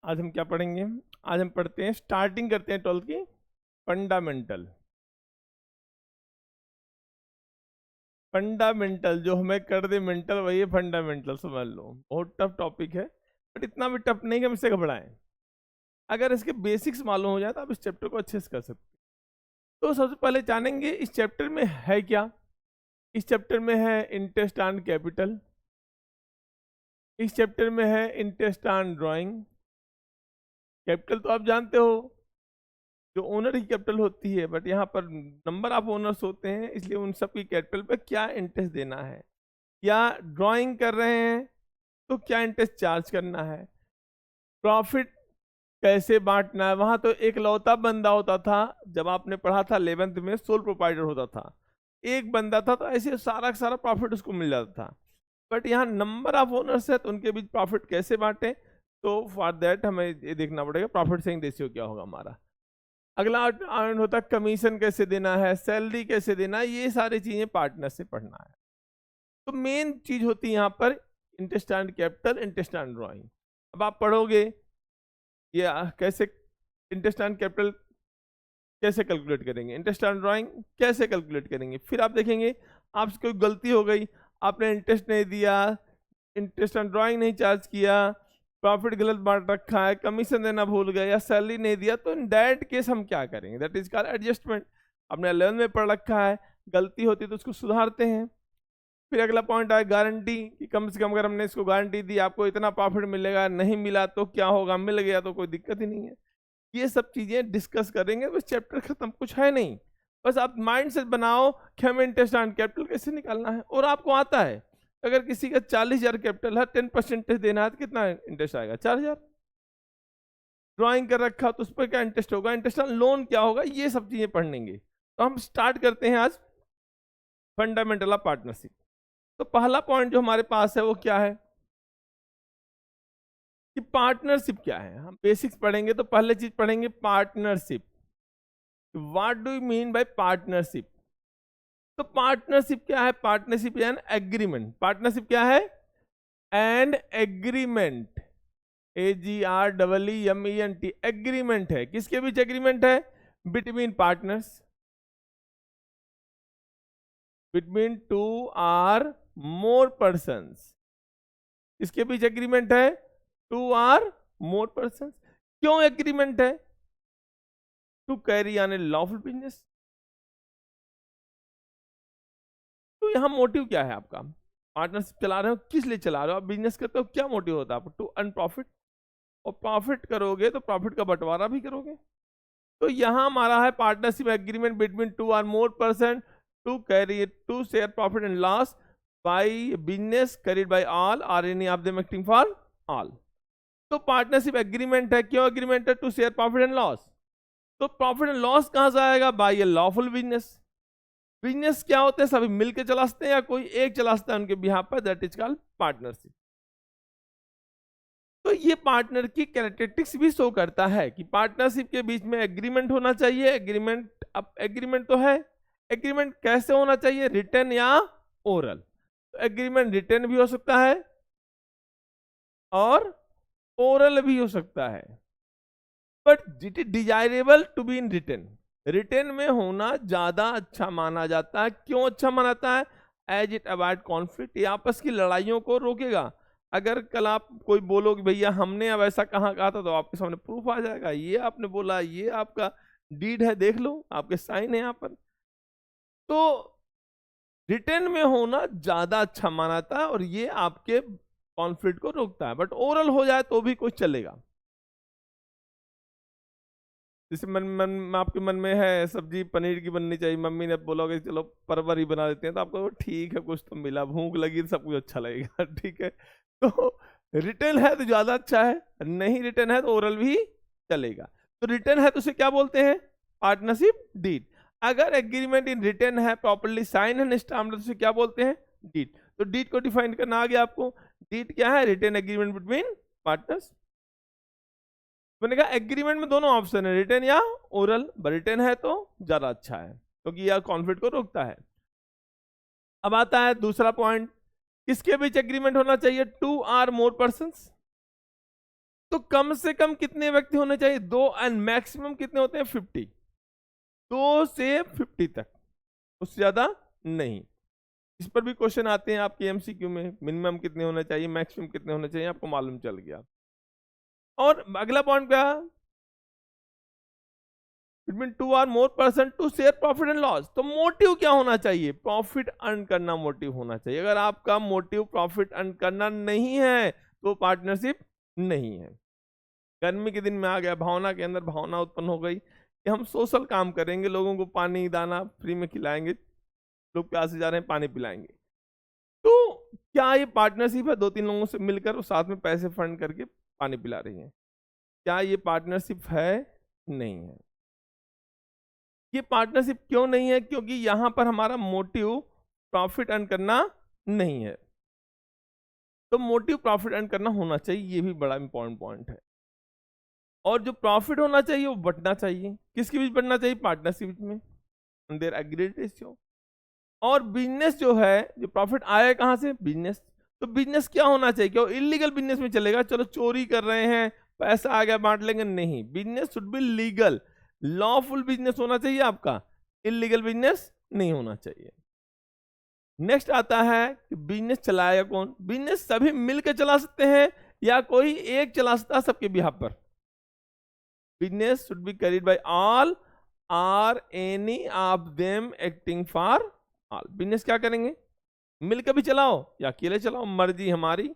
आज हम क्या पढ़ेंगे? आज हम पढ़ते हैं, स्टार्टिंग करते हैं 12th की फंडामेंटल। फंडामेंटल जो हमें कर दे मेंटल, वही है फंडामेंटल, समझ लो। बहुत टफ टॉपिक है, बट इतना भी टफ नहीं कि हम इससे घबराएं। अगर इसके बेसिक्स मालूम हो जाए तो आप इस चैप्टर को अच्छे से कर सकते हैं। तो सबसे पहले जानेंगे इस चैप्टर में है क्या। इस चैप्टर में है इंटरेस्ट ऑन कैपिटल, इस चैप्टर में है इंटरेस्ट ऑन ड्राइंग। कैपिटल तो आप जानते हो, जो ओनर की कैपिटल होती है, बट यहाँ पर नंबर ऑफ ओनर्स होते हैं, इसलिए उन सब की कैपिटल पर क्या इंटरेस्ट देना है, या ड्राइंग कर रहे हैं तो क्या इंटरेस्ट चार्ज करना है, प्रॉफिट कैसे बांटना है। वहां तो एक लौता बंदा होता था, जब आपने पढ़ा था 11th में, सोल प्रोपाइटर होता था, एक बंदा था, तो ऐसे सारा का सारा प्रॉफिट उसको मिल जाता था। बट यहाँ नंबर ऑफ ओनर्स है, तो उनके बीच प्रॉफिट कैसे बांटे, तो फॉर दैट हमें ये देखना पड़ेगा प्रॉफिट शेयरिंग रेशियो क्या होगा हमारा। अगला आर्ट होता है कमीशन कैसे देना है, सैलरी कैसे देना है, ये सारी चीजें पार्टनर से पढ़ना है। तो मेन चीज होती है यहाँ पर interest on capital, interest on drawing. अब आप पढ़ोगे ये कैसे इंटरेस्ट ऑन कैपिटल कैसे कैलकुलेट करेंगे, इंटरेस्ट ऑन ड्राइंग कैसे कैलकुलेट करेंगे। फिर आप देखेंगे आपसे कोई गलती हो गई, आपने इंटरेस्ट नहीं दिया, इंटरेस्ट ऑन ड्राइंग नहीं चार्ज किया, प्रॉफिट गलत बांट रखा है, कमीशन देना भूल गए या सैलरी नहीं दिया, तो इन दैट केस हम क्या करेंगे, दैट इज कॉल्ड एडजस्टमेंट। आपने 11 में पढ़ रखा है, गलती होती तो उसको सुधारते हैं। फिर अगला पॉइंट आया गारंटी, कि कम से कम अगर हमने इसको गारंटी दी आपको इतना प्रॉफिट मिलेगा, नहीं मिला तो क्या होगा, मिल गया तो कोई दिक्कत ही नहीं है। ये सब चीजें डिस्कस करेंगे, बस चैप्टर खत्म, कुछ है नहीं। बस आप माइंड सेट बनाओ कि हमें इंटरेस्ट ऑन कैपिटल कैसे निकालना है, और आपको आता है। अगर किसी का 40,000 कैपिटल है, 10% देना है, तो कितना इंटरेस्ट आएगा? 4,000। ड्राइंग कर रखा तो उस पर क्या इंटरेस्ट होगा, इंटरेस्ट ऑन लोन क्या होगा, ये सब चीजें पढ़ेंगे। तो हम स्टार्ट करते हैं आज फंडामेंटल ऑफ पार्टनरशिप। तो पहला पॉइंट जो हमारे पास है वो क्या है कि पार्टनरशिप क्या है। हम बेसिक्स पढ़ेंगे तो पहले चीज पढ़ेंगे partnership. What do you mean by partnership? तो पार्टनरशिप क्या है? Partnership an agreement. पार्टनरशिप क्या है? एंड एग्रीमेंट, AGREEMENT, एग्रीमेंट है। किसके बीच एग्रीमेंट है? बिटवीन पार्टनर्स, बिटवीन 2 और मोर पर्सन्स। इसके बीच एग्रीमेंट है 2 और मोर पर्सन्स। क्यों एग्रीमेंट है? To carry on a lawful business. तो यहां मोटिव क्या है आपका? पार्टनरशिप चला रहे हो, किस लिए चला रहे हो? आप बिजनेस करते हो, क्या मोटिव होता है आपको? To earn profit. और प्रॉफिट करोगे तो प्रॉफिट का बंटवारा भी करोगे। तो यहां हमारा है पार्टनरशिप एग्रीमेंट बिटवीन 2 और more person to carry, to share profit and loss by business carried by all और any of them acting for all. तो पार्टनरशिप एग्रीमेंट है। क्यों एग्रीमेंट है? To share profit and loss. तो profit and loss कहां से आएगा? By a lawful business. Business क्या होते हैं? सभी मिलकर चलाते हैं या कोई एक चलाता है उनके बिहाफ पर, दैट इज कॉल्ड पार्टनरशिप। तो ये पार्टनर की कैरेक्टरिस्टिक्स भी शो करता है कि पार्टनरशिप के बीच में एग्रीमेंट होना चाहिए। एग्रीमेंट, अब एग्रीमेंट तो है, एग्रीमेंट कैसे होना चाहिए? रिटन या ओरल। तो एग्रीमेंट रिटन भी हो सकता है और ओरल भी हो सकता है, but it is desirable to be in written. Written में होना ज्यादा अच्छा माना जाता है। क्यों अच्छा माना जाता है? एज इट अवॉइड कॉन्फ्लिक्ट, ये आपस की लड़ाइयों को रोकेगा। अगर कल आप कोई बोलो कि भैया हमने अब ऐसा कहा था, तो आपके सामने प्रूफ आ जाएगा, ये आपने बोला, ये आपका डीड है, देख लो, आपके साइन है यहाँ पर। तो रिटन में होना ज्यादा अच्छा माना जाता है और ये आपके कॉन्फ्लिक्ट को रोकता है। बट ओरल हो जाए तो भी कुछ चलेगा। जैसे मन आपके मन में है सब्जी पनीर की बननी चाहिए, मम्मी ने बोला कि चलो परवर ही बना देते हैं, तो आपको ठीक है, कुछ तो मिला, भूख लगी तो सब कुछ अच्छा लगेगा। ठीक है, तो रिटर्न है तो ज्यादा अच्छा है, नहीं रिटर्न है तो ओरल भी चलेगा। तो रिटर्न है तो उसे क्या बोलते हैं? Partnership deed. अगर एग्रीमेंट इन रिटर्न है, प्रॉपर्ली साइन एंड स्टाम्प्ड, तो उसे क्या बोलते हैं? डीड। तो डीड को डिफाइन करना आ गया आपको। डीड क्या है? Return agreement between partners. मैंने कहा एग्रीमेंट में दोनों ऑप्शन है, रिटन या ओरल। रिटन है तो ज्यादा अच्छा है क्योंकि यह कॉन्फ्लिक्ट को रोकता है। अब आता है दूसरा पॉइंट, किसके बीच एग्रीमेंट होना चाहिए? 2 और मोर पर्सन्स। तो कम से कम कितने व्यक्ति होने चाहिए? 2, एंड मैक्सिमम कितने होते हैं? 50। 2 से 50 तक, उससे ज्यादा नहीं। इस पर भी क्वेश्चन आते हैं आपके एमसीक्यू में, मिनिमम कितने होने चाहिए, मैक्सिमम कितने होने चाहिए, आपको मालूम चल गया। और अगला पॉइंट क्या? बिटवीन 2 और more person to share profit and loss. तो मोटिव क्या होना चाहिए? प्रॉफिट अर्न करना मोटिव होना चाहिए। अगर आपका मोटिव प्रॉफिट अर्न करना नहीं है तो पार्टनरशिप नहीं है। गर्मी के दिन में आ गया, भावना के अंदर भावना उत्पन्न हो गई कि हम सोशल काम करेंगे, लोगों को पानी दाना फ्री में खिलाएंगे, लोग प्यासे जा रहे हैं पानी पिलाएंगे। तो क्या ये पार्टनरशिप है? 2-3 लोगों से मिलकर वो साथ में पैसे फंड करके पानी पिला रही हैं। क्या ये पार्टनरशिप है? नहीं है। ये पार्टनरशिप क्यों नहीं है? क्योंकि यहां पर हमारा मोटिव प्रॉफिट अर्न करना नहीं है। तो मोटिव प्रॉफिट अर्न करना होना चाहिए, ये भी बड़ा इंपॉर्टेंट पॉइंट है। और जो प्रॉफिट होना चाहिए वो बढ़ना चाहिए। किसके बीच बढ़ना चाहिए? पार्टनरशिप में, देयर एग्रीड रेशियो। और बिजनेस जो है, जो प्रॉफिट आया कहां से? बिजनेस। तो बिजनेस क्या होना चाहिए? क्यों इलीगल बिजनेस में चलेगा? चलो चोरी कर रहे हैं, पैसा आ गया बांट लेंगे, नहीं। Business should be legal, lawful business होना चाहिए आपका, इलीगल बिजनेस नहीं होना चाहिए। नेक्स्ट आता है कि बिजनेस चलाएगा कौन? बिजनेस सभी मिलकर चला सकते हैं या कोई एक चला सकता है सबके बिहाफ पर? Business should be carried by all or any of them acting for all. Business क्या करेंगे? मिलकर भी चलाओ या अकेले चलाओ, मर्जी हमारी।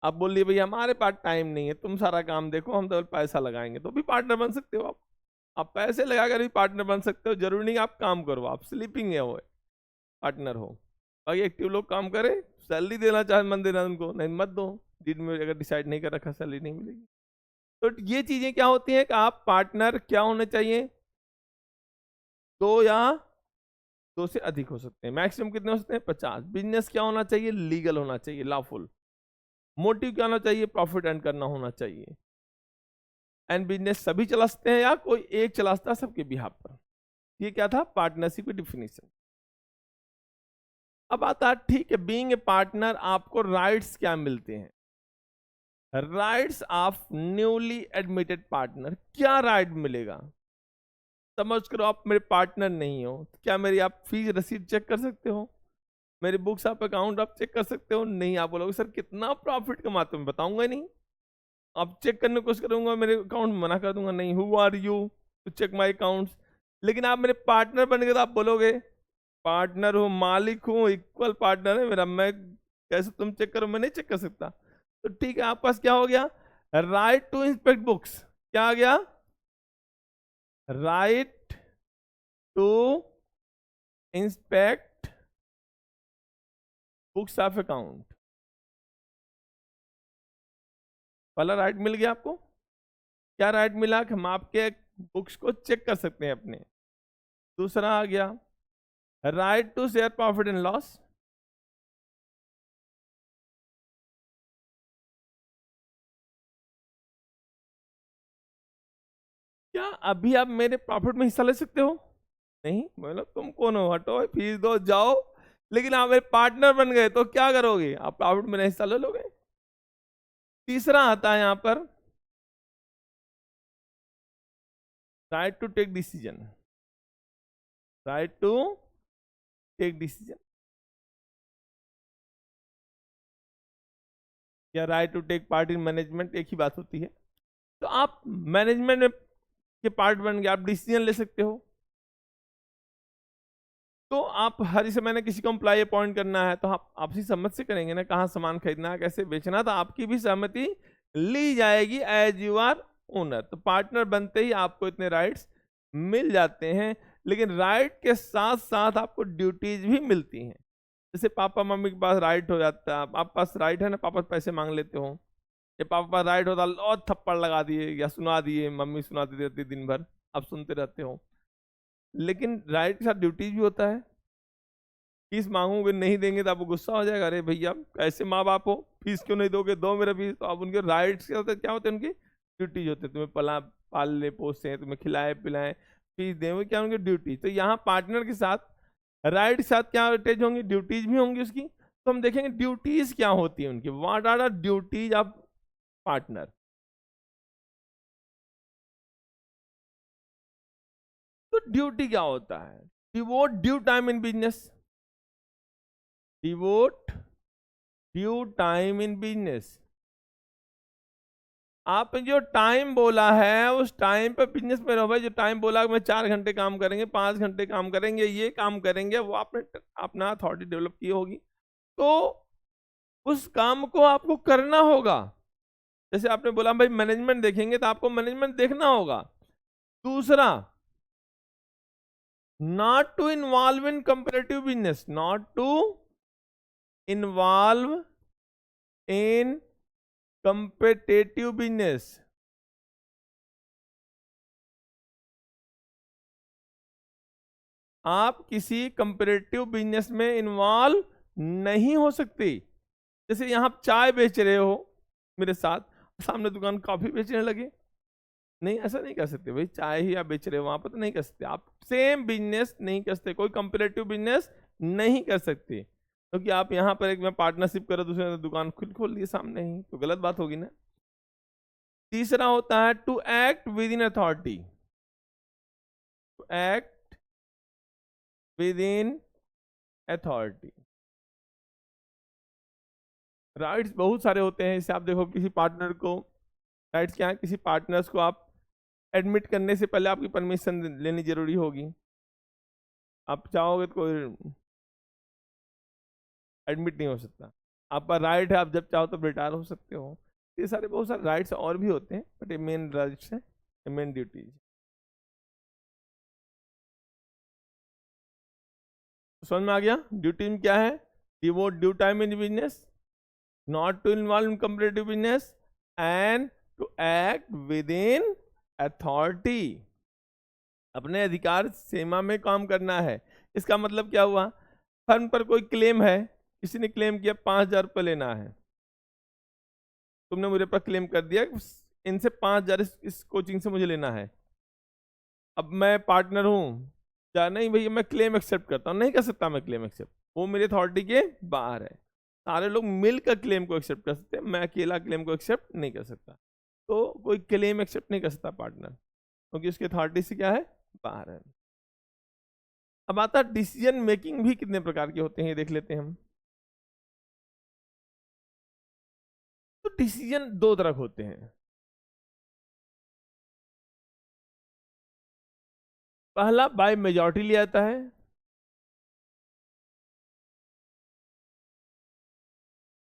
आप बोलिए भैया हमारे पास टाइम नहीं है, तुम सारा काम देखो, हम तो पैसा लगाएंगे, तो भी पार्टनर बन सकते हो आप पैसे लगाकर भी पार्टनर बन सकते हो। जरूरी नहीं आप काम करो, आप स्लीपिंग है वो पार्टनर हो। बाकी एक्टिव लोग काम करें, सैलरी देना चाहे मन देना उनको, नहीं मत दो। दिन में अगर डिसाइड नहीं कर रखा सैलरी नहीं मिलेगी। तो ये चीजें क्या होती हैं कि आप पार्टनर क्या होने चाहिए? 2 या 2 से अधिक हो सकते हैं। मैक्सिमम कितने हो सकते हैं? 50। बिजनेस क्या होना चाहिए? लीगल होना चाहिए, लॉफुल। मोटिव क्या होना चाहिए? प्रॉफिट अर्न करना होना चाहिए। एंड बिजनेस सभी चला सकते हैं या कोई एक चला सकता है सबके बिहाफ पर। ये क्या था? पार्टनरशिप की डिफिनेशन। अब आता है, ठीक है, बीइंग ए पार्टनर आपको राइट्स क्या मिलते हैं? Rights of newly admitted partner. क्या राइट मिलेगा? समझ करो आप मेरे पार्टनर नहीं हो, तो क्या मेरी आप फीस रसीद चेक कर सकते हो? मेरे बुक्स ऑफ अकाउंट आप चेक कर सकते हो? नहीं। आप बोलोगे सर कितना प्रॉफिट कमाते हो, बताऊंगा ही नहीं। आप चेक करने की कोशिश करूंगा, मेरे अकाउंट मना कर दूंगा, नहीं। Who are you to check my accounts? लेकिन आप मेरे पार्टनर बन गए तो आप बोलोगे पार्टनर हूँ, मालिक हूँ, इक्वल पार्टनर है मेरा, मैं कैसे तुम चेक करो? मैं नहीं चेक कर सकता। तो ठीक है, आपके पास क्या हो गया? Right to inspect books. क्या आ गया? Right to inspect books of account. पहला राइट मिल गया आपको। क्या राइट मिला? कि हम आपके बुक्स को चेक कर सकते हैं अपने। दूसरा आ गया right to share profit and loss. क्या अभी आप मेरे प्रॉफिट में हिस्सा ले सकते हो? नहीं। मतलब तुम कौन हो? हटो, फीस दो, जाओ। लेकिन आप मेरे पार्टनर बन गए तो क्या करोगे? आप प्रॉफिट में हिस्सा ले लोगे। तीसरा आता है यहां पर right to take decision. Right to take decision या right to take part in management, एक ही बात होती है। तो आप मैनेजमेंट में के पार्ट बन गए, आप डिसीजन ले सकते हो। तो आप हर, जैसे मैंने किसी को एम्प्लॉय अपॉइंट करना है तो आप आपसी सहमति से करेंगे ना, कहाँ सामान खरीदना है, कैसे बेचना, तो आपकी भी सहमति ली जाएगी एज यू आर ओनर। तो पार्टनर बनते ही आपको इतने राइट्स मिल जाते हैं। लेकिन राइट के साथ साथ आपको ड्यूटीज भी मिलती हैं। जैसे पापा मम्मी के पास राइट हो जाता है, आपके पास राइट है ना, पापा पैसे मांग लेते हो, ये पापा पास राइट होता लो थप्पड़ लगा दिए या सुना दिए, मम्मी सुनाती रहती दिन भर, आप सुनते रहते हो। लेकिन राइट के साथ ड्यूटीज भी होता है। फीस मांगोगे नहीं देंगे तो आपको गुस्सा हो जाएगा, अरे भैया कैसे माँ बाप हो, फीस क्यों नहीं दोगे, दो मेरा फीस। तो आप उनके राइट्स क्या होते हैं? क्या होते हैं? उनकी ड्यूटीज होते हैं। तुम्हें पालने पोसते हैं, तुम्हें खिलाए पिलाएं, फीस दें, वो क्या उनकी ड्यूटी। तो यहाँ पार्टनर के साथ राइट के साथ क्या अटैच होंगी? ड्यूटीज भी होंगी उसकी। तो हम देखेंगे ड्यूटीज क्या होती है उनकी, what are the duties of partner. तो ड्यूटी क्या होता है? Devote due time in business, devote due time in business. आपने जो टाइम बोला है उस टाइम पे बिजनेस में रहो भाई। जो टाइम बोला मैं 4 घंटे काम करेंगे, 5 घंटे काम करेंगे, ये काम करेंगे, वो आपने अपना अथॉरिटी डेवलप की होगी, तो उस काम को आपको करना होगा। जैसे आपने बोला भाई मैनेजमेंट देखेंगे, तो आपको मैनेजमेंट देखना होगा। दूसरा, not to involve in comparative business, not to involve in competitive business. आप किसी कंपेरेटिव बिजनेस में इन्वॉल्व नहीं हो सकते। जैसे यहां आप चाय बेच रहे हो मेरे साथ, सामने दुकान कॉफी बेचने लगे, नहीं, ऐसा नहीं कर सकते भाई। चाय ही आप बेच रहे हो वहां पर, तो नहीं कर सकते। आप सेम बिजनेस नहीं कर सकते, कोई कंपेरेटिव बिजनेस नहीं कर सकते, क्योंकि आप यहाँ पर एक में पार्टनरशिप करो, दूसरे ने दुकान खुद खोल दी सामने ही, तो गलत बात होगी ना। तीसरा होता है to act within authority, to act within authority. Rights बहुत सारे होते हैं। जैसे आप देखो किसी पार्टनर को राइट्स क्या है, किसी पार्टनर्स को आप एडमिट करने से पहले आपकी परमिशन लेनी जरूरी होगी। आप चाहोगे तो कोई एडमिट नहीं हो सकता। आपका राइट है, आप जब चाहो तो रिटायर हो सकते हो। ये सारे बहुत सारे राइट्स और भी होते हैं, बट ये मेन राइट्स है, मेन ड्यूटीज। समझ में आ गया? ड्यूटी में क्या है? Devote due time in business, not to involve in comparative business, and to act within authority. अपने अधिकार सीमा में काम करना है। इसका मतलब क्या हुआ? फर्म पर कोई क्लेम है, किसी ने क्लेम किया 5,000 रुपये लेना है, तुमने मुझे पर क्लेम कर दिया इनसे 5,000 इस कोचिंग से मुझे लेना है। अब मैं पार्टनर हूँ, क्या नहीं भैया मैं क्लेम एक्सेप्ट करता हूँ? नहीं कर सकता मैं क्लेम एक्सेप्ट, वो मेरे अथॉरिटी के बाहर है। सारे लोग मिलकर क्लेम को एक्सेप्ट कर सकते हैं, मैं अकेला क्लेम को एक्सेप्ट नहीं कर सकता। तो कोई क्लेम एक्सेप्ट नहीं कर सकता पार्टनर, क्योंकि उसकी अथॉरिटी से क्या है, बाहर है। अब आता है डिसीजन मेकिंग भी कितने प्रकार के होते हैं, ये देख लेते हैं हम। तो डिसीजन दो तरह होते हैं। पहला बाय मेजॉरिटी लिया जाता है,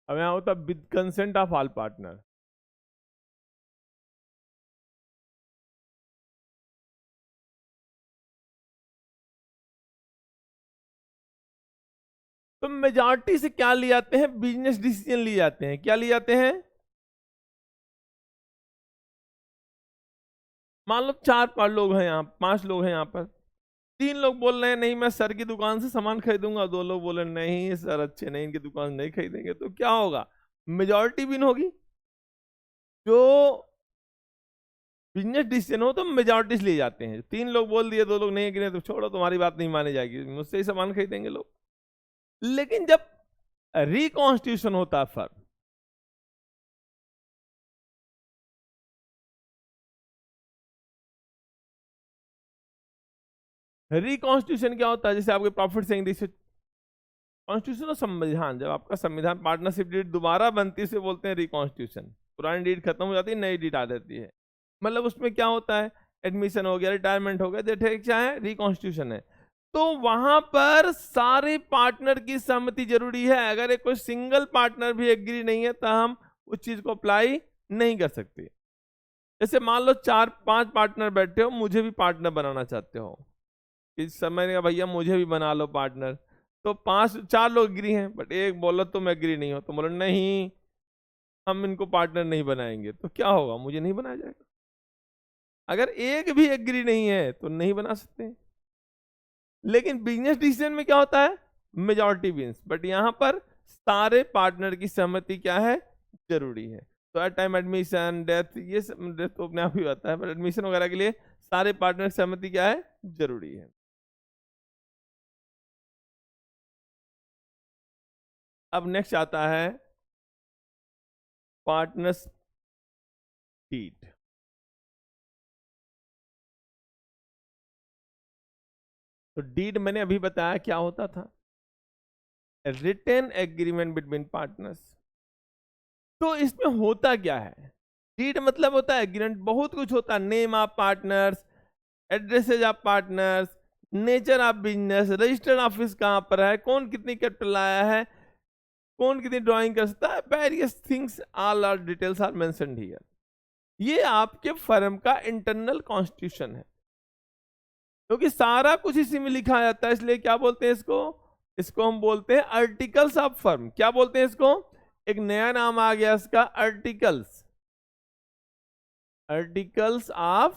अब यहां होता है with consent of all partner. तो मेजॉरिटी से क्या लिए जाते हैं? बिजनेस डिसीजन लिए जाते हैं। क्या लिए जाते हैं? मान लो 4-5 लोग हैं यहाँ, 5 लोग हैं यहाँ पर। 3 लोग बोल रहे हैं नहीं मैं सर की दुकान से सामान खरीदूंगा, 2 लोग बोले नहीं सर अच्छे नहीं, इनकी दुकान नहीं खरीदेंगे। तो क्या होगा? मेजॉरिटी विन होगी। जो बिजनेस डिसीजन हो तो मेजॉरिटी लिए जाते हैं। 3 लोग बोल दिए, 2 लोग नहीं गिरे, तो छोड़ो तुम्हारी बात नहीं मानी जाएगी, मुझसे ही सामान खरीदेंगे लोग। लेकिन जब रिकॉन्स्टिट्यूशन होता है फर्म, रिकॉन्स्टिट्यूशन क्या होता है? जैसे आपके प्रॉफिट शेयरिंग रेशियो, कॉन्स्टिट्यूशन और संविधान, जब आपका संविधान पार्टनरशिप डीड दोबारा बनती है उसे बोलते हैं रिकॉन्स्टिट्यूशन। पुरानी डीड खत्म हो जाती है, नई डीड आ जाती है। मतलब उसमें क्या होता है, एडमिशन हो गया, रिटायरमेंट हो गया, देखे क्या है, रिकॉन्स्टिट्यूशन है। तो वहां पर सारे पार्टनर की सहमति जरूरी है। अगर एक कोई सिंगल पार्टनर भी एग्री नहीं है तो हम उस चीज को अप्लाई नहीं कर सकते। जैसे मान लो 4-5 पार्टनर बैठे हो, मुझे भी पार्टनर बनाना चाहते हो, इस समय का भैया मुझे भी बना लो पार्टनर। तो 4 लोग एग्री हैं, बट एक बोलो तुम एग्री नहीं हो, तो बोलो नहीं हम इनको पार्टनर नहीं बनाएंगे। तो क्या होगा? मुझे नहीं बनाया जाएगा। अगर एक भी एग्री नहीं है तो नहीं बना सकते। लेकिन बिजनेस डिसीजन में क्या होता है? Majority wins. बट यहां पर सारे पार्टनर की सहमति क्या है, जरूरी है। तो एट टाइम एडमिशन, डेथ, ये डेथ तो अपने आप ही होता है, बट एडमिशन वगैरह के लिए सारे पार्टनर की सहमति क्या है, जरूरी है। अब नेक्स्ट आता है पार्टनर्स डीड। तो डीड मैंने अभी बताया क्या होता था, रिटन एग्रीमेंट बिटवीन पार्टनर्स। तो इसमें होता क्या है, डीड मतलब होता है एग्रीमेंट, बहुत कुछ होता है, name of partners, addresses of partners, nature of business, registered office कहां पर है, कौन कितनी कैपिटल लाया है, कौन कितनी ड्राइंग कर सकता है, various things, all are details are mentioned here. ये आपके फर्म का इंटरनल कॉन्स्टिट्यूशन है, क्योंकि सारा कुछ इसी में लिखा जाता है, इसलिए क्या बोलते हैं इसको, इसको हम बोलते हैं आर्टिकल्स ऑफ फर्म। क्या बोलते हैं इसको, एक नया नाम आ गया इसका, आर्टिकल्स, आर्टिकल्स ऑफ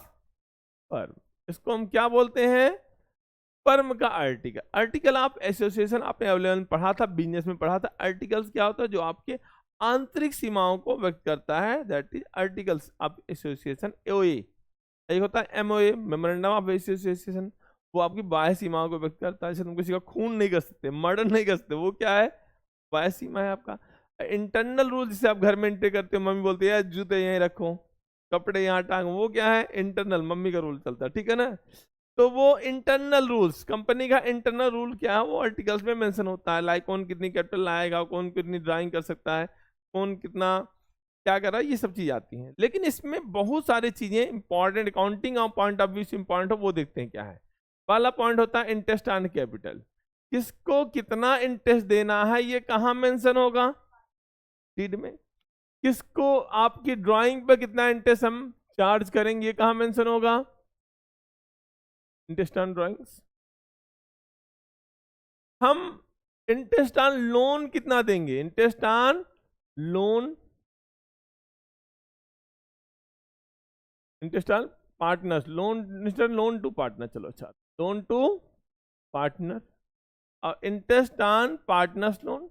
फर्म। इसको हम क्या बोलते हैं, फर्म का आर्टिकल। आर्टिकल ऑफ एसोसिएशन आपने अवेलेबल पढ़ा था, बिजनेस में पढ़ा था। आर्टिकल्स क्या होता है, जो आपके आंतरिक सीमाओं को व्यक्त करता है, that is articles of association. AOA एक होता है एमओए, मेमोरेंडम ऑफ एसोसिएशन, वो आपकी बाह्य सीमाओं को व्यक्त करता है। जैसे तुम किसी का खून नहीं कर सकते, मर्डर नहीं कर सकते, वो क्या है, बाह्य सीमा है आपका। इंटरनल रूल, जिसे आप घर में एंट्री करते हो, मम्मी बोलती है जूते यहीं रखो, कपड़े यहाँ टांगो, वो क्या है, इंटरनल, मम्मी का रूल चलता है, ठीक है ना। तो वो इंटरनल रूल्स, कंपनी का इंटरनल रूल क्या है, वो आर्टिकल्स में मेंशन होता है। लाइक कौन कितनी कैपिटल लाएगा, कौन कितनी ड्राइंग कर सकता है, कौन कितना क्या कर रहा है, ये सब चीज आती हैं। लेकिन इसमें बहुत सारी चीजें important, accounting point of view से इंपॉर्टेंट हो, वो देखते हैं क्या है। पहला पॉइंट होता है इंटरेस्ट ऑन कैपिटल, किसको कितना इंटरेस्ट देना है, ये कहाँ मेंशन होगा, डीड में। किसको आपकी ड्राइंग पर कितना इंटरेस्ट हम चार्ज करेंगे, ये कहाँ मेंशन होगा, इंटरेस्ट ऑन ड्राइंग्स। हम इंटरेस्ट ऑन लोन कितना देंगे, interest on loan, interest on partners, loan to partner, चलो अच्छा, लोन टू पार्टनर, और interest on partners loan,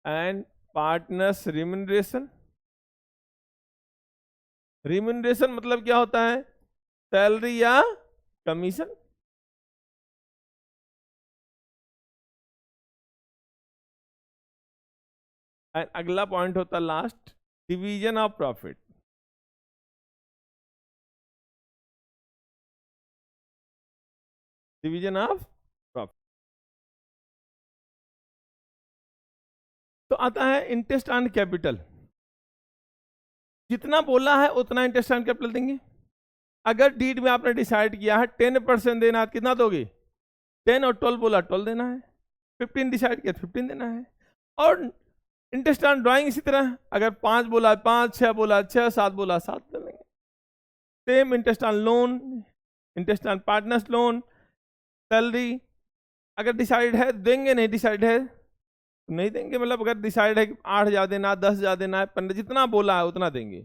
and partners remuneration. Remuneration मतलब क्या होता है, सैलरी या कमीशन। एंड अगला पॉइंट होता है last, division of profit. Division of profit. तो आता है इंटरेस्ट ऑन कैपिटल, जितना बोला है उतना इंटरेस्ट ऑन कैपिटल देंगे। अगर डीड में आपने डिसाइड किया है 10% देना है, कितना दोगे, 10, और 12 बोला 12 देना है, 15 डिसाइड किया 15 देना है। और इंटरेस्ट ऑन ड्राइंग इसी तरह, अगर 5 बोला 5, 6 बोला 6, 7 बोला 7 दे देंगे। Same interest on loan, interest on partners loan, salary, अगर डिसाइड है देंगे, नहीं डिसाइड है नहीं देंगे। मतलब अगर डिसाइड है कि 8,000 देना, 10,000 देना है, 15, जितना बोला है उतना देंगे।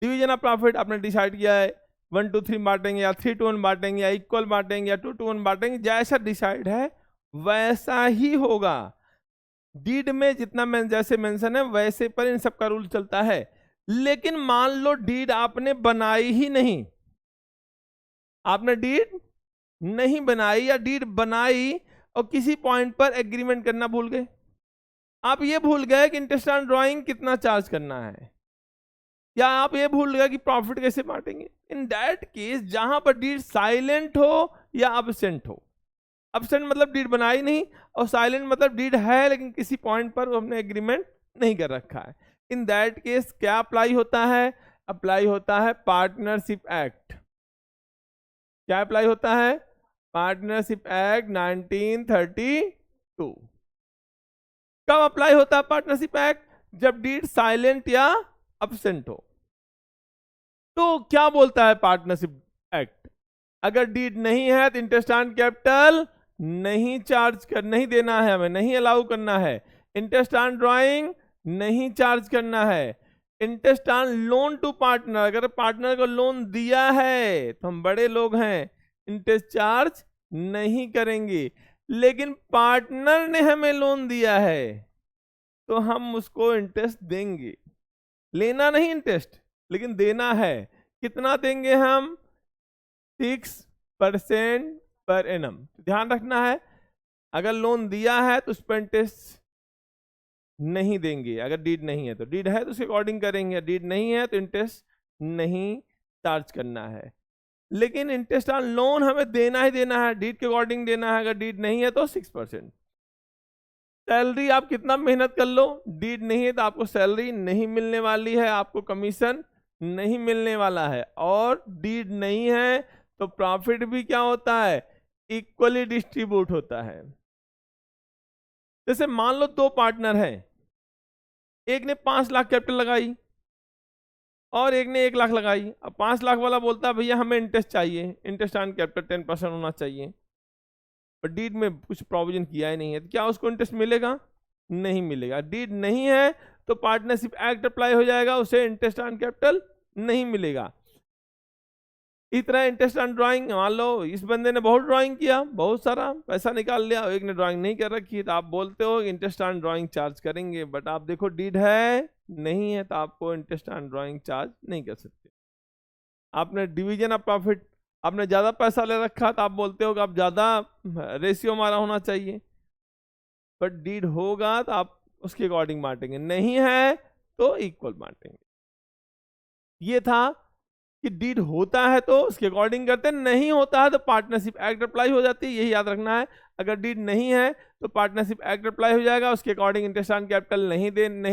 डिवीजन ऑफ प्रॉफिट आपने डिसाइड किया है 1 to 3 बांटेंगे, या 3 to 1 बांटेंगे, या इक्वल बांटेंगे, या 2 to 1 बांटेंगे, जैसा डिसाइड है वैसा ही होगा। डीड में जितना जैसे मेंशन है वैसे पर इन सबका रूल चलता है। लेकिन मान लो डीड आपने बनाई ही नहीं, आपने डीड नहीं बनाई, या डीड बनाई और किसी पॉइंट पर एग्रीमेंट करना भूल गए, आप ये भूल गए कि इंटरेस्ट ऑन ड्राइंग कितना चार्ज करना है, या आप ये भूल गए कि प्रॉफिट कैसे बांटेंगे। इन दैट केस जहां पर डीड साइलेंट हो या अब्सेंट हो, अब्सेंट मतलब डीड बनाई नहीं, और साइलेंट मतलब डीड है लेकिन किसी पॉइंट पर हमने एग्रीमेंट नहीं कर रखा है, इन दैट केस क्या अप्लाई होता है, अप्लाई होता है पार्टनरशिप एक्ट। क्या अप्लाई होता है, पार्टनरशिप एक्ट 1932। कब अप्लाई होता है पार्टनरशिप एक्ट, जब डीड साइलेंट या अब्सेंट हो। तो क्या बोलता है पार्टनरशिप एक्ट, अगर डीड नहीं है तो इंटरेस्ट ऑन कैपिटल नहीं चार्ज कर, नहीं देना है हमें, नहीं अलाउ करना है। इंटरेस्ट ऑन ड्राइंग नहीं चार्ज करना है। Interest on loan to partner, अगर पार्टनर को लोन दिया है तो हम बड़े लोग हैं, इंटरेस्ट चार्ज नहीं करेंगे। लेकिन पार्टनर ने हमें लोन दिया है तो हम उसको इंटरेस्ट देंगे, लेना नहीं इंटरेस्ट, लेकिन देना है। कितना देंगे हम, 6% पर एनम। ध्यान रखना है, अगर लोन दिया है तो उस पर इंटरेस्ट नहीं देंगे, अगर डीड नहीं है तो, डीड है तो उसके अकॉर्डिंग करेंगे, डीड नहीं है तो इंटरेस्ट नहीं चार्ज करना है। लेकिन इंटरेस्ट ऑन लोन हमें देना ही देना है, डीड के अकॉर्डिंग देना है, अगर डीड नहीं है तो 6%। सैलरी आप कितना मेहनत कर लो, डीड नहीं है तो आपको सैलरी नहीं मिलने वाली है, आपको कमीशन नहीं मिलने वाला है। और डीड नहीं है तो प्रॉफिट भी क्या होता है, इक्वली डिस्ट्रीब्यूट होता है। जैसे मान लो दो पार्टनर हैं, एक ने 5 लाख कैपिटल लगाई और एक ने 1 लाख लगाई। अब 5 लाख वाला बोलता है भैया हमें इंटरेस्ट चाहिए, इंटरेस्ट ऑन कैपिटल 10% होना चाहिए, पर डीड में कुछ प्रोविजन किया ही नहीं है, तो क्या उसको इंटरेस्ट मिलेगा? नहीं मिलेगा। डीड नहीं है तो पार्टनरशिप एक्ट अप्लाई हो जाएगा, उसे इंटरेस्ट ऑन कैपिटल नहीं मिलेगा। इस तरह इंटरेस्ट ऑन ड्राइंग, मान लो इस बंदे ने बहुत ड्राइंग किया, बहुत सारा पैसा निकाल लिया, एक ने ड्राइंग नहीं कर रखी, तो आप बोलते हो इंटरेस्ट ऑन ड्राइंग चार्ज करेंगे, बट आप देखो डीड है नहीं है तो आपको इंटरेस्ट ऑन ड्राइंग चार्ज नहीं कर सकते। आपने डिवीजन ऑफ प्रॉफिट, आपने ज़्यादा पैसा ले रखा तो आप बोलते हो कि आप ज़्यादा रेशियो हमारा होना चाहिए, बट डीड होगा तो आप उसके अकॉर्डिंग बांटेंगे, नहीं है तो इक्वल बांटेंगे। ये था कि डीड होता है तो उसके अकॉर्डिंग करते हैं, नहीं होता है तो पार्टनरशिप एक्ट अप्लाई हो जाती है, यही याद रखना है। अगर डीड नहीं है तो पार्टनरशिप एक्ट अप्लाई हो जाएगा, उसके अकॉर्डिंग इंटरेस्ट ऑन कैपिटल नहीं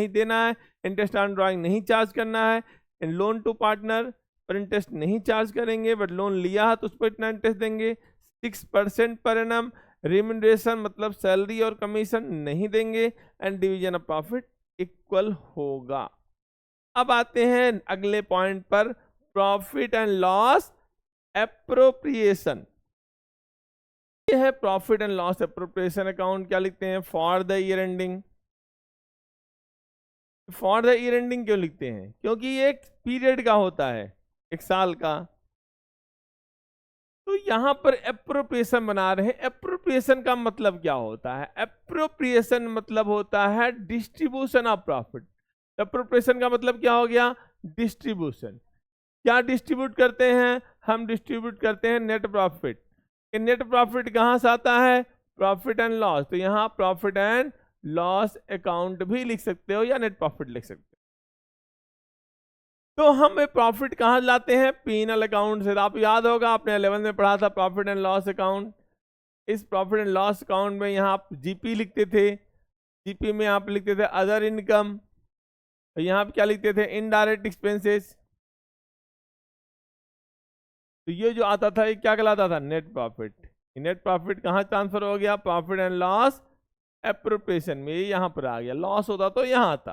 देना है, इंटरेस्ट ऑन ड्राइंग नहीं चार्ज करना है, लोन टू पार्टनर पर इंटरेस्ट नहीं चार्ज करेंगे, बट लोन लिया है तो उस पर इतना इंटरेस्ट देंगे। 6% पर एनम रिम्यूनरेशन मतलब सैलरी और कमीशन नहीं देंगे, and division of profit equal होगा। अब आते हैं अगले पॉइंट पर, प्रॉफिट एंड लॉस एप्रोप्रिएशन। ये है profit and loss appropriation account. क्या लिखते हैं? For the year ending. For the year ending क्यों लिखते हैं? क्योंकि ये एक पीरियड का होता है, एक साल का। तो यहां पर एप्रोप्रिएशन बना रहे हैं। एप्रोप्रिएशन का मतलब क्या होता है? एप्रोप्रिएशन मतलब होता है डिस्ट्रीब्यूशन ऑफ प्रॉफिट। एप्रोप्रिएशन का मतलब क्या हो गया? डिस्ट्रीब्यूशन। क्या डिस्ट्रीब्यूट करते हैं? हम डिस्ट्रीब्यूट करते हैं नेट प्रॉफिट। नेट प्रॉफिट कहां से आता है? Profit and loss. तो यहां प्रॉफिट एंड लॉस अकाउंट भी लिख सकते हो या नेट प्रॉफिट लिख सकते हो। तो हम प्रॉफिट कहां लाते हैं? पीनल अकाउंट से। आप याद होगा आपने 11 में पढ़ा था प्रॉफिट एंड लॉस अकाउंट। इस प्रॉफिट एंड लॉस अकाउंट में यहाँ आप जीपी लिखते थे, जीपी में आप लिखते थे अदर इनकम, यहाँ आप क्या लिखते थे? Indirect expenses. तो ये जो आता था ये क्या कहलाता था? Net profit. नेट प्रॉफिट कहाँ ट्रांसफर हो गया? प्रॉफिट एंड लॉस एप्रोप्रिएशन में, यहाँ पर आ गया। लॉस होता तो यहाँ आता,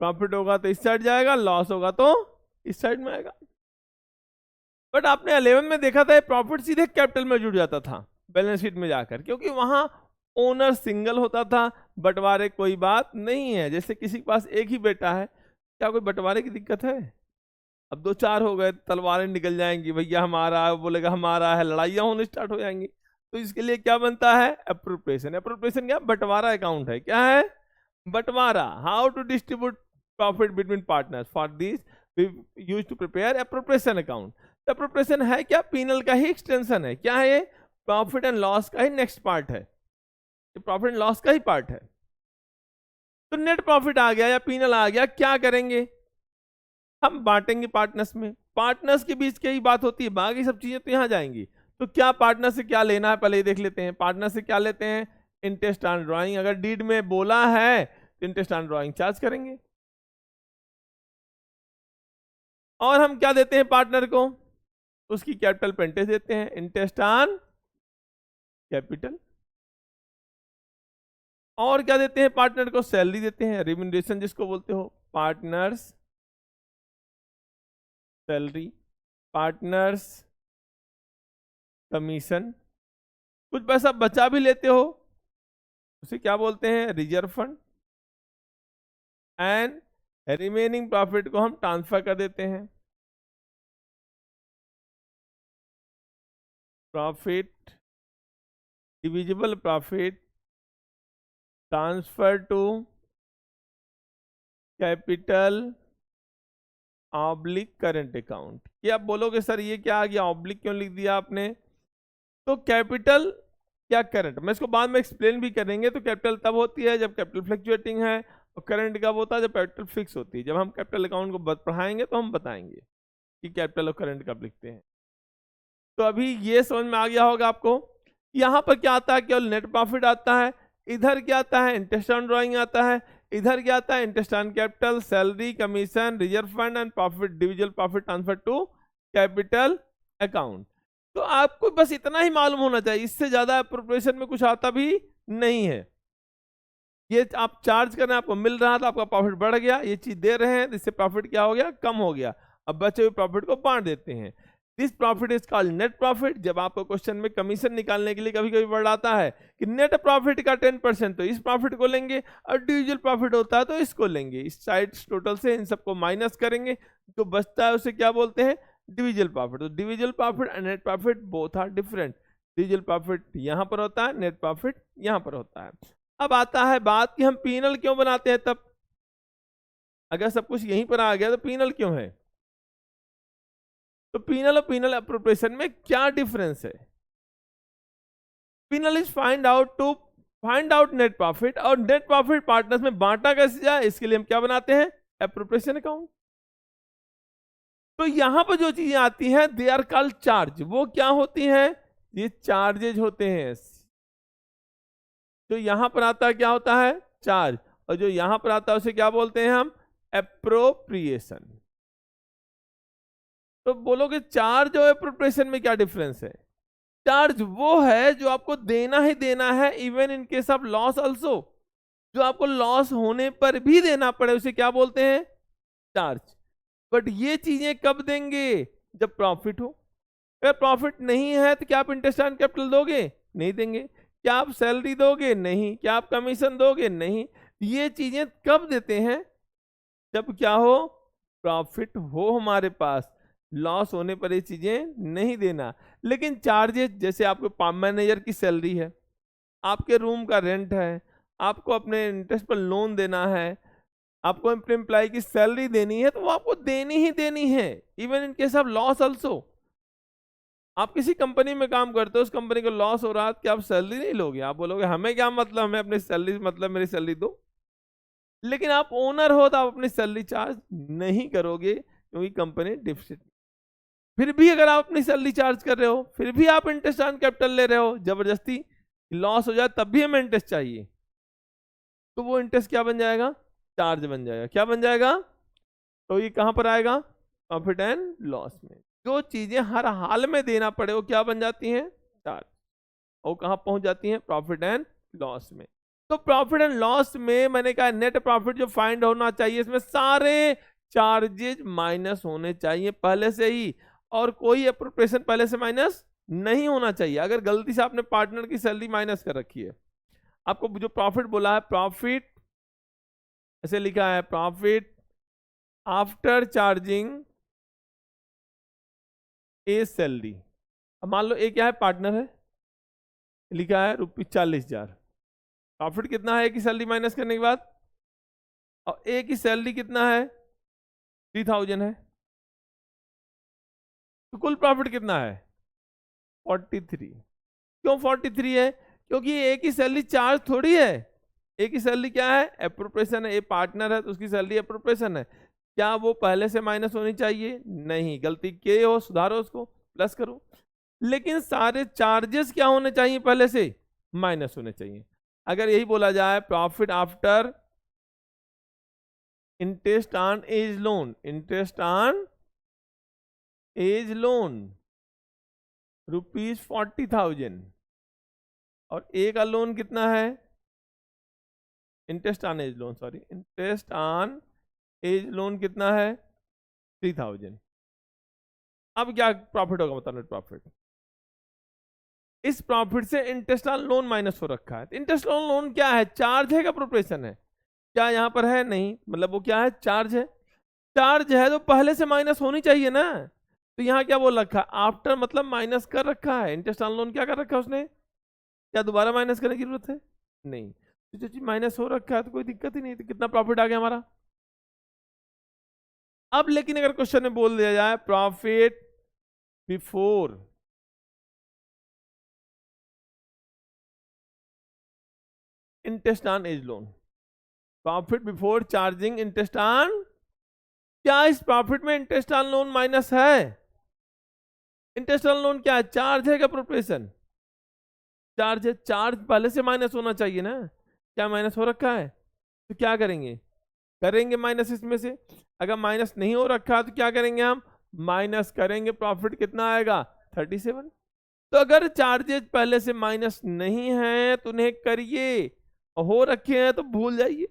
प्रॉफिट होगा तो इस साइड जाएगा, लॉस होगा तो इस साइड में आएगा। बट आपने 11 में देखा था प्रॉफिट सीधे कैपिटल में जुड़ जाता था बैलेंस शीट में जाकर, क्योंकि वहां ओनर सिंगल होता था, बंटवारे कोई बात नहीं है। जैसे किसी के पास एक ही बेटा है, क्या कोई बंटवारे की दिक्कत है? अब 2-4 हो गए, तलवारें निकल जाएंगी, भैया हमारा है, बोलेगा हमारा है, लड़ाइयाँ होने स्टार्ट हो जाएंगी। तो इसके लिए क्या बनता है? एप्रोप्रिएशन। एप्रोप्रिएशन क्या? बंटवारा अकाउंट है। क्या है? बंटवारा। How to distribute profit between partners, for this we use to prepare appropriation account. Appropriation है क्या? पीनल का ही एक्सटेंशन है। क्या है ये? प्रॉफिट एंड लॉस का ही नेक्स्ट पार्ट है, प्रॉफिट एंड लॉस का ही पार्ट है। तो नेट प्रॉफिट आ गया या पीनल आ गया, क्या करेंगे? हम बांटेंगे पार्टनर्स में। पार्टनर्स के बीच की ही बात होती है, बाकी सब चीजें तो यहां जाएंगी। तो क्या पार्टनर से क्या लेना है पहले ये देख लेते हैं। पार्टनर से क्या लेते हैं? Interest on drawing. अगर डीड में बोला है तो इंटरेस्ट ऑन ड्राइंग चार्ज करेंगे। और हम क्या देते हैं पार्टनर को? उसकी कैपिटल पे इंटरेस्ट देते हैं, इंटरेस्ट ऑन कैपिटल। और क्या देते हैं पार्टनर को? सैलरी देते हैं, रिम्यूनरेशन जिसको बोलते हो, पार्टनर्स सैलरी, पार्टनर्स कमीशन। कुछ पैसा बचा भी लेते हो, उसे क्या बोलते हैं? Reserve fund. And remaining profit को हम ट्रांसफर कर देते हैं। Profit, divisible profit transfer to capital oblique current account. ये आप बोलोगे सर ये क्या आ गया? ऑब्लिक क्यों लिख दिया आपने? तो कैपिटल या करंट। मैं इसको बाद में एक्सप्लेन भी करेंगे। तो कैपिटल तब होती है जब कैपिटल फ्लक्चुएटिंग है, और करंट कब होता है जब कैपिटल फिक्स होती है। जब हम कैपिटल अकाउंट को पढ़ाएंगे तो हम बताएंगे कि कैपिटल और करंट कब लिखते हैं। तो अभी ये समझ में आ गया होगा आपको। यहाँ पर क्या आता है, केवल नेट प्रॉफिट आता है। इधर क्या आता है, इंटरेस्ट ऑन ड्राइंग आता है। इधर क्या आता है, interest on capital, salary, commission, reserve fund and profit, individual profit transfer to capital account. तो आपको बस इतना ही मालूम होना चाहिए, इससे ज्यादा अप्रोप्रिएशन में कुछ आता भी नहीं है। ये आप चार्ज कर रहे हैं, आपको मिल रहा था, आपका प्रॉफिट बढ़ गया, ये चीज दे रहे हैं, इससे प्रॉफिट क्या हो गया, कम हो गया। अब बचे हुए प्रॉफिट को बांट देते हैं। This profit is called net profit. जब आपको क्वेश्चन में कमीशन निकालने के लिए कभी कभी वर्ड आता है कि नेट प्रॉफिट का 10%, तो इस प्रॉफिट को लेंगे, और इंडिविजुअल प्रॉफिट होता है तो इसको लेंगे। इस साइड टोटल से इन सबको माइनस करेंगे, जो बचता है उसे क्या बोलते हैं, डिविजुअल प्रॉफिट। तो divisible profit and net profit both are different. Divisible profit यहाँ पर होता है, नेट प्रॉफिट यहाँ पर होता है। अब आता है बात कि हम पीनल क्यों बनाते हैं। तब अगर सब कुछ यहीं पर आ गया तो पीनल क्यों है। तो पीनल और पीनल अप्रोप्रिएशन में क्या डिफरेंस है। P and L is find out net profit, और नेट प्रॉफिट पार्टनर्स में बांटा कैसे जाए, इसके लिए हम क्या बनाते हैं, अप्रोप्रिएशन अकाउंट। तो यहां पर जो चीजें आती हैं दे आर कॉल्ड चार्ज। वो क्या होती हैं, ये चार्जेज होते हैं। जो यहां पर आता है क्या होता है, चार्ज, और जो यहां पर आता है उसे क्या बोलते हैं हम, एप्रोप्रिएशन। तो बोलोगे चार्ज और एप्रोप्रिएशन में क्या डिफरेंस है। चार्ज वो है जो आपको देना ही देना है, even in case of loss also. जो आपको लॉस होने पर भी देना पड़े उसे क्या बोलते हैं, चार्ज। बट ये चीजें कब देंगे, जब प्रॉफिट हो। अगर प्रॉफिट नहीं है तो क्या आप इंटरेस्ट ऑन कैपिटल दोगे, नहीं देंगे। क्या आप सैलरी दोगे, नहीं। क्या आप कमीशन दोगे, नहीं। ये चीजें कब देते हैं, जब क्या हो, प्रॉफिट हो हमारे पास। लॉस होने पर ये चीजें नहीं देना। लेकिन चार्जेस, जैसे आपको मैनेजर की सैलरी है, आपके रूम का रेंट है, आपको अपने इंटरेस्ट पर लोन देना है, आपको अपने एम्प्लॉय की सैलरी देनी है, तो वो आपको देनी ही देनी है, even in case of loss also. आप किसी कंपनी में काम करते हो, उस कंपनी को लॉस हो रहा है, क्या आप सैलरी नहीं लोगे, आप बोलोगे हमें क्या मतलब, हमें अपनी सैलरी मतलब मेरी सैलरी दो। लेकिन आप ओनर हो तो आप अपनी सैलरी चार्ज नहीं करोगे, क्योंकि कंपनी डिफिसिट। फिर भी अगर आप अपनी सैलरी चार्ज कर रहे हो, फिर भी आप इंटरेस्ट ऑन कैपिटल ले रहे हो, जबरदस्ती लॉस हो जाए तब भी हमें इंटरेस्ट चाहिए, तो वो इंटरेस्ट क्या बन जाएगा, चार्ज बन जाएगा। क्या बन जाएगा, तो ये कहां पर आएगा, प्रॉफिट एंड लॉस में। जो चीजें हर हाल में देना पड़े वो क्या बन जाती हैं, चार्ज। और कहां पहुंच जाती हैं, प्रॉफिट एंड लॉस में। तो प्रॉफिट एंड लॉस में मैंने कहा नेट प्रॉफिट जो फाइंड होना चाहिए, इसमें सारे चार्जेज माइनस होने चाहिए पहले से ही, और कोई अप्रोप्रिएशन पहले से माइनस नहीं होना चाहिए। अगर गलती से आपने पार्टनर की सैलरी माइनस कर रखी है, आपको जो प्रॉफिट बोला है, प्रॉफिट ऐसे लिखा है, प्रॉफिट आफ्टर चार्जिंग ए सैलरी। अब मान लो ए क्या है, पार्टनर है, लिखा है ₹40,000। प्रॉफिट कितना है ए की सैलरी माइनस करने के बाद, और ए की सैलरी कितना है, 3,000 है। तो कुल प्रॉफिट कितना है, 43। क्यों 43 है, क्योंकि ए की सैलरी चार्ज थोड़ी है। ए की सैलरी क्या है, एप्रोप्रिएशन है। ए पार्टनर है तो उसकी सैलरी एप्रोप्रिएशन है। क्या वो पहले से माइनस होनी चाहिए, नहीं। गलती किए हो, सुधारो उसको, प्लस करो। लेकिन सारे चार्जेस क्या होने चाहिए, पहले से माइनस होने चाहिए। अगर यही बोला जाए profit after interest on A's loan, interest on A's loan ₹40,000, और ए का लोन कितना है, interest on A's loan, sorry, interest on A's loan कितना है, 3,000। अब क्या प्रॉफिट होगा, मतलब नेट प्रॉफिट। इस प्रॉफिट से इंटरेस्ट ऑन लोन माइनस हो रखा है। इंटरेस्ट ऑन लोन क्या है, चार्ज है, अप्रोप्रिएशन है, क्या यहां पर है, नहीं। मतलब वो क्या है, चार्ज है। चार्ज है तो पहले से माइनस होनी चाहिए ना। तो यहाँ क्या बोल रखा है, आफ्टर मतलब माइनस कर रखा है। इंटरेस्ट ऑन लोन क्या कर रखा है उसने, क्या दोबारा माइनस करने की जरूरत है, नहीं। तो जो चीज माइनस हो रखा है तो कोई दिक्कत ही नहीं। तो कितना प्रॉफिट आ गया हमारा। अब लेकिन अगर क्वेश्चन में बोल दिया जाए profit before interest on A's loan, profit before charging interest on, क्या इस प्रॉफिट में इंटरेस्ट ऑन लोन माइनस है? इंटरेस्ट ऑन लोन क्या है? चार्ज है क्या प्रोपोर्शन? चार्ज है, चार्ज पहले से माइनस होना चाहिए ना, क्या माइनस हो रखा है? तो क्या करेंगे, करेंगे माइनस इसमें से। अगर माइनस नहीं हो रखा तो क्या करेंगे हम, माइनस करेंगे, प्रॉफिट कितना आएगा 37। तो अगर चार्जेस पहले से माइनस नहीं है तो उन्हें करिए, हो रखे हैं तो भूल जाइए।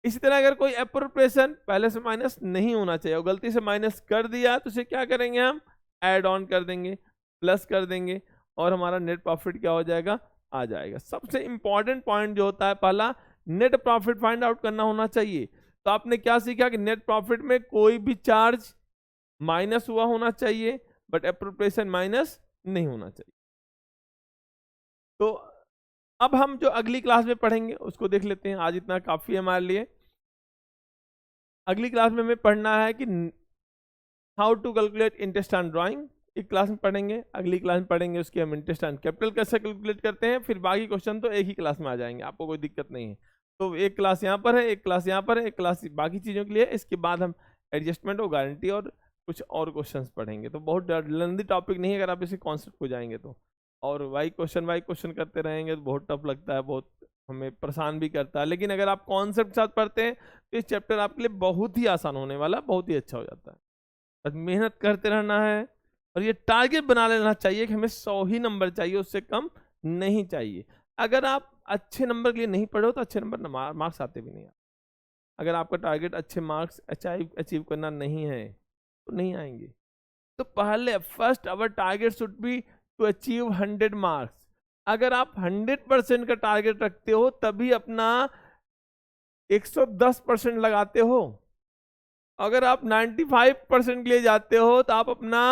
इसी तरह अगर कोई एप्रोप्रिएशन पहले से माइनस नहीं होना चाहिए और गलती से माइनस कर दिया तो उसे क्या करेंगे हम, ऐड ऑन कर देंगे, प्लस कर देंगे और हमारा नेट प्रॉफिट क्या हो जाएगा, आ जाएगा। सबसे इंपॉर्टेंट पॉइंट जो होता है पहला, नेट प्रॉफिट फाइंड आउट करना होना चाहिए। तो आपने क्या सीखा कि नेट प्रॉफिट में कोई भी चार्ज माइनस हुआ होना चाहिए बट एप्रोप्रिएशन माइनस नहीं होना चाहिए। तो अब हम जो अगली क्लास में पढ़ेंगे उसको देख लेते हैं, आज इतना काफी है हमारे लिए। अगली क्लास में हमें पढ़ना है कि how to calculate interest on drawing, एक क्लास में पढ़ेंगे। अगली क्लास में पढ़ेंगे उसकी हम इंटरेस्ट ऑन कैपिटल कैसे कैलकुलेट करते हैं, फिर बाकी क्वेश्चन तो एक ही क्लास में आ जाएंगे, आपको कोई दिक्कत नहीं है। तो एक क्लास यहाँ पर है, एक क्लास यहाँ पर है, एक क्लास बाकी चीज़ों के लिए, इसके बाद हम एडजस्टमेंट और गारंटी और कुछ और क्वेश्चंस पढ़ेंगे। तो बहुत लेंथी टॉपिक नहीं है अगर आप इसे कॉन्सेप्ट को जाएंगे तो। और वाई क्वेश्चन करते रहेंगे तो बहुत टफ लगता है, बहुत हमें परेशान भी करता है। लेकिन अगर आप कॉन्सेप्ट साथ पढ़ते हैं तो इस चैप्टर आपके लिए बहुत ही आसान होने वाला, बहुत ही अच्छा हो जाता है। बस मेहनत करते रहना है और ये टारगेट बना लेना चाहिए कि हमें 100 ही नंबर चाहिए, उससे कम नहीं चाहिए। अगर आप अच्छे नंबर के लिए नहीं पढ़ो तो अच्छे नंबर मार्क्स आते भी नहीं। अगर आपका टारगेट अच्छे मार्क्स अचीव करना नहीं है तो नहीं आएंगे। तो पहले first our target should be to achieve 100 marks. अगर आप 100% का टारगेट रखते हो तभी अपना 110% लगाते हो। अगर आप 95% के लिए जाते हो तो आप अपना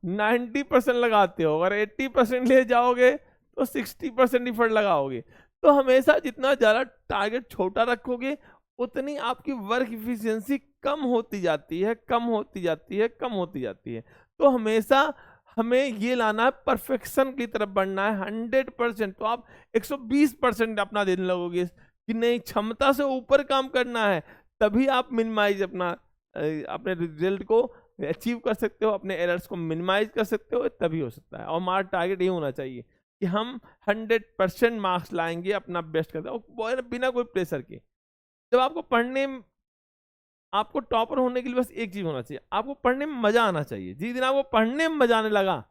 90% लगाते हो। अगर 80% ले जाओगे तो 60% इफर्ट लगाओगे। तो हमेशा जितना ज़्यादा टारगेट छोटा रखोगे उतनी आपकी वर्क इफिशिएंसी कम होती जाती है, कम होती जाती है, कम होती जाती है। तो हमेशा हमें ये लाना है, परफेक्शन की तरफ बढ़ना है 100%। तो आप 120% अपना देने लगोगे कि नहीं, क्षमता से ऊपर काम करना है, तभी आप मिनिमाइज अपने रिजल्ट को अचीव कर सकते हो, अपने एरर्स को मिनिमाइज कर सकते हो, तभी हो सकता है। और हमारा टारगेट ये होना चाहिए कि हम 100% मार्क्स लाएंगे, अपना बेस्ट करते हैं बिना कोई प्रेशर के। जब आपको पढ़ने, आपको टॉपर होने के लिए बस एक चीज होना चाहिए, आपको पढ़ने में मजा आना चाहिए। जिस दिन आपको पढ़ने में मजा आने लगा